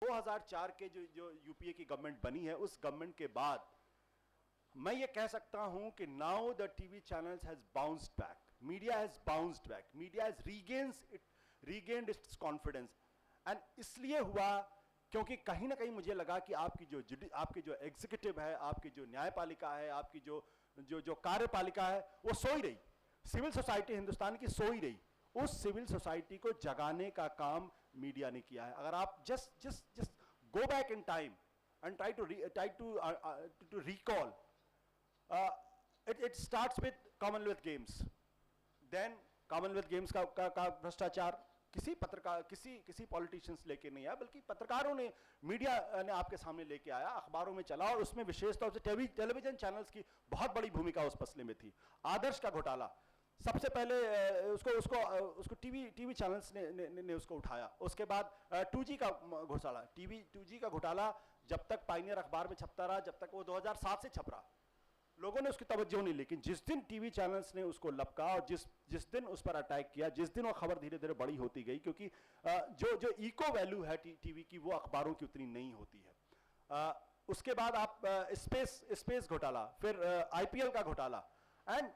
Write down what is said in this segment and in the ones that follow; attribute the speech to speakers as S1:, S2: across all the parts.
S1: 2004 के जो यूपीए की गवर्नमेंट बनी है, उस गवर्नमेंट के बाद मैं ये कह सकता हूं कि now the TV channels has bounced back, media has bounced back, media has regained it's confidence. And इसलिए हुआ क्योंकि कहीं ना कहीं मुझे लगा कि आपकी जो एग्जीक्यूटिव है, आपकी जो न्यायपालिका है, आपकी जो कार्यपालिका है, वो सो ही रही। सिविल सोसाइटी हिंदुस्तान की सो ही रही। उस सिविल सोसाइटी को जगाने का काम मीडिया ने किया है। अगर आप just go back in time and try to recall, it starts with Commonwealth Games, then Commonwealth Games का भ्रष्टाचार किसी पत्रकार किसी पॉलिटिशियंस लेके नहीं आया, बल्कि पत्रकारों ने, मीडिया ने आपके सामने लेके आया, अखबारों में चला, और उसमें विशेष तौर से टेलीविजन चैनल्स की बहुत बड़ी भूमिका उस मसले में थी। आदर्श का घोटाला सबसे पहले उसको टीवी चैनल्स ने उसको उठाया। उसके बाद 2G का घोटाला, 2G का घोटाला जब तक पायनियर अखबार में छपता रहा, जब तक वो 2007 से छप रहा, लोगों ने उसकी तवज्जो नहीं। लेकिन जिस दिन टीवी चैनल्स ने उसको लपका और जिस दिन उस पर अटैक किया, जिस दिन वो खबर धीरे धीरे बड़ी होती गई, क्योंकि जो इको वैल्यू है टीवी की, वो अखबारों की उतनी नहीं होती है। उसके बाद आप स्पेस घोटाला, फिर IPL का घोटाला, एंड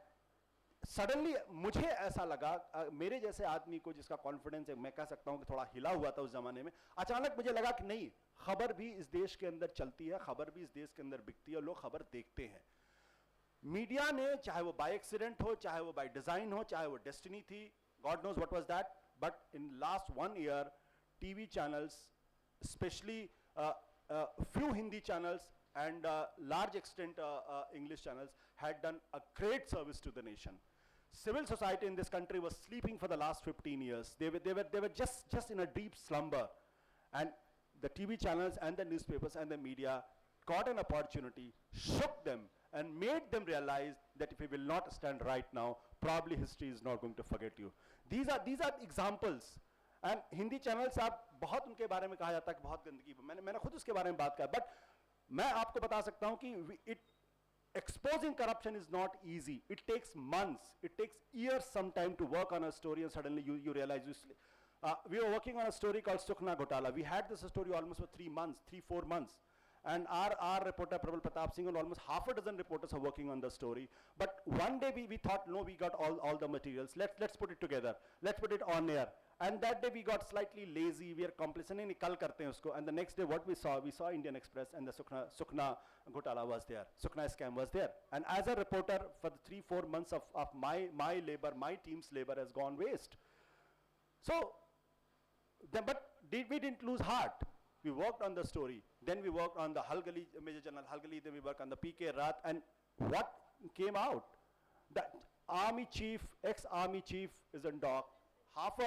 S1: सडनली मुझे ऐसा लगा, मेरे जैसे आदमी को जिसका कॉन्फिडेंस है, मैं कह सकता हूं कि थोड़ा हिला हुआ था उस जमाने में, अचानक मुझे लगा कि नहीं, खबर भी इस देश के अंदर चलती है, खबर भी इस देश के अंदर बिकती है, लोग खबर देखते हैं। मीडिया ने, चाहे वो बाय एक्सीडेंट हो, चाहे वो बाय डिजाइन हो, चाहे वो डेस्टिनी थी, God knows what was that, but in last 1 year TV channels, specially few Hindi channels and large extent English channels had done a great service to the nation. Civil society in this country was sleeping for the last 15 years. They were just in a deep slumber, and the TV channels and the newspapers and the media got an opportunity, shook them, and made them realize that if we will not stand right now, probably history is not going to forget you. These are examples. And Hindi channels, आप बहुत उनके बारे में कहा जाता है कि बहुत गंदगी, मैंने खुद उसके बारे में बात किया, बट मैं आपको बता सकता हूं कि exposing corruption is not easy. It takes months, it takes years sometime to work on a story, and suddenly you realize we were working on a story called Sukhna Ghotala. We had this story almost for 3-4 months. And our reporter Prabal Pratap Singh and almost half a dozen reporters are working on the story. But one day we thought, no, we got all the materials. Let's put it together. Let's put it on air. And that day we got slightly lazy. We are complacent. नहीं कल करते हैं उसको. And the next day what we saw Indian Express, and the Sukhna Ghotala was there. Sukhna scam was there. And as a reporter, for the 3-4 months of my labor, my team's labor has gone waste. So, but we didn't lose heart. We worked on the story. Then we worked on the Halgali, Major General Halgali. Then we worked on the PK Rath. And what came out? That army chief, ex-army chief is in dock. Half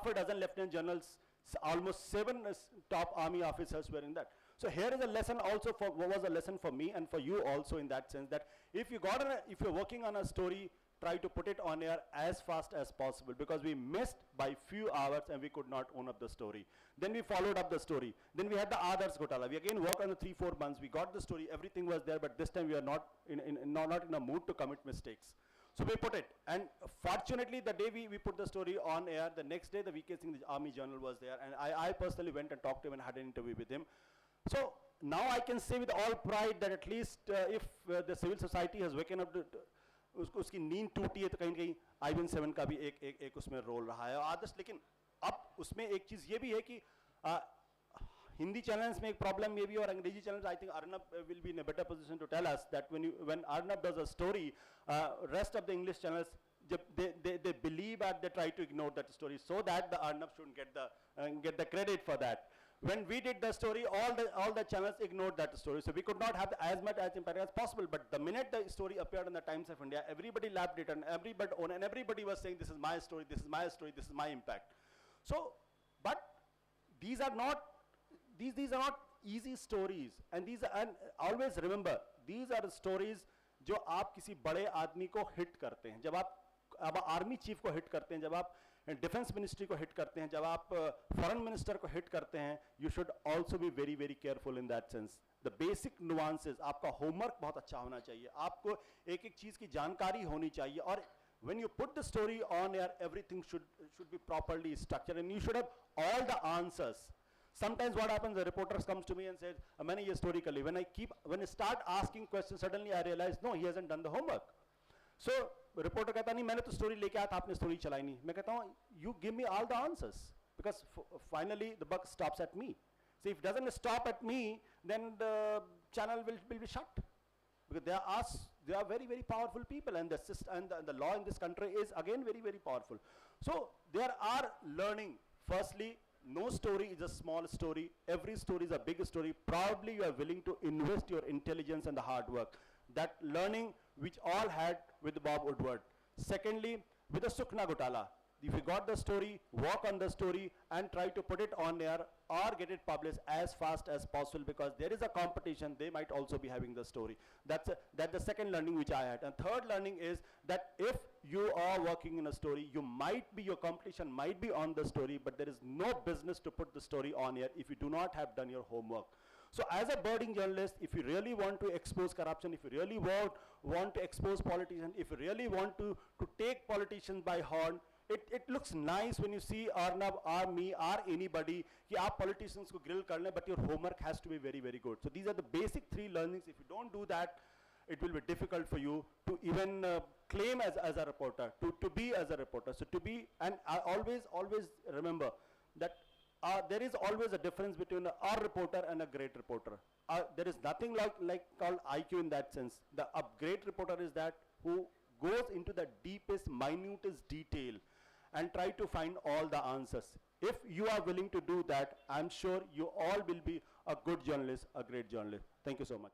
S1: a dozen lieutenant generals, almost 7 top army officers were in that. So here is a lesson also was a lesson for me and for you also, in that sense, that if you're working on a story, try to put it on air as fast as possible, because we missed by few hours and we could not own up the story. Then we followed up the story. Then we had the Adarsh Ghotala. We again worked on the 3-4 months. We got the story. Everything was there, but this time we are not in a mood to commit mistakes. So we put it, and fortunately the day we put the story on air, the next day the VK Singh, the Army Journal, was there, and I personally went and talked to him and had an interview with him. So now I can say with all pride that at least if the civil society has waken up उसकी नींद टूटी है, तो कहीं ना कहीं IBN 7 का भी एक उसमें रोल रहा है। आदर्श, लेकिन अब उसमें एक चीज ये भी है कि हिंदी चैनल्स में एक प्रॉब्लम ये भी, और अंग्रेजी channels, I think Arnab will be in a better position to tell us that when Arnab does a story, rest of the English channels, they believe and they try to ignore that story so that the Arnab shouldn't get the credit for that. When we did the story, all the channels ignored that story, so we could not have as much as impact as possible. But the minute the story appeared in the Times of India, everybody lapped it, and everybody was saying, this is my story, this is my story, this is my impact. So, but these are not easy stories, and always remember, these are the stories जो आप किसी बड़े आदमी को hit करते हैं, जब आप आर्मी चीफ को हिट करते हैं, जब आप डिफेंस मिनिस्ट्री को हिट करते हैं, जब आप फॉरेन मिनिस्टर को हिट करते हैं, you should also be very very careful in that sense. The basic nuances, आपका होमवर्क बहुत अच्छा होना चाहिए, आपको एक एक चीज की जानकारी होनी चाहिए, और when you put the story on air, everything should be properly structured, and you should have all the answers. Sometimes what happens, the reporter comes to me and says, "Maine ye story kar li." When I start asking questions, suddenly I realize, no, he hasn't done the homework. So reporter कहता नहीं, मैंने तो story लेके आया था, आपने story चलाई नहीं. मैं कहता हूँ, you give me all the answers, because finally the buck stops at me. So if it doesn't stop at me, then the channel will be shut. Because they are very, very powerful people, and the law in this country is again very, very powerful. So there are learning. Firstly, no story is a small story. Every story is a big story. Probably you are willing to invest your intelligence and the hard work. That learning which all had with Bob Woodward. Secondly, with the Sukna Ghotala. If you got the story, work on the story and try to put it on air or get it published as fast as possible, because there is a competition, they might also be having the story. That's the second learning which I had. And third learning is that if you are working in a story, your competition might be on the story, but there is no business to put the story on air if you do not have done your homework. So as a budding journalist, if you really want to expose corruption, if you really want to expose politicians, if you really want to take politicians by horn, it looks nice when you see Arnab or me or anybody कि आप politicians को grill कर लें, but your homework has to be very, very good. So these are the basic 3 learnings. If you don't do that, it will be difficult for you to even claim as a reporter, to be as a reporter. So to be, and I always remember that there is always a difference between a reporter and a great reporter. There is nothing like called IQ in that sense. A great reporter is that who goes into the deepest, minutest detail and try to find all the answers. If you are willing to do that, I'm sure you all will be a good journalist, a great journalist. Thank you so much.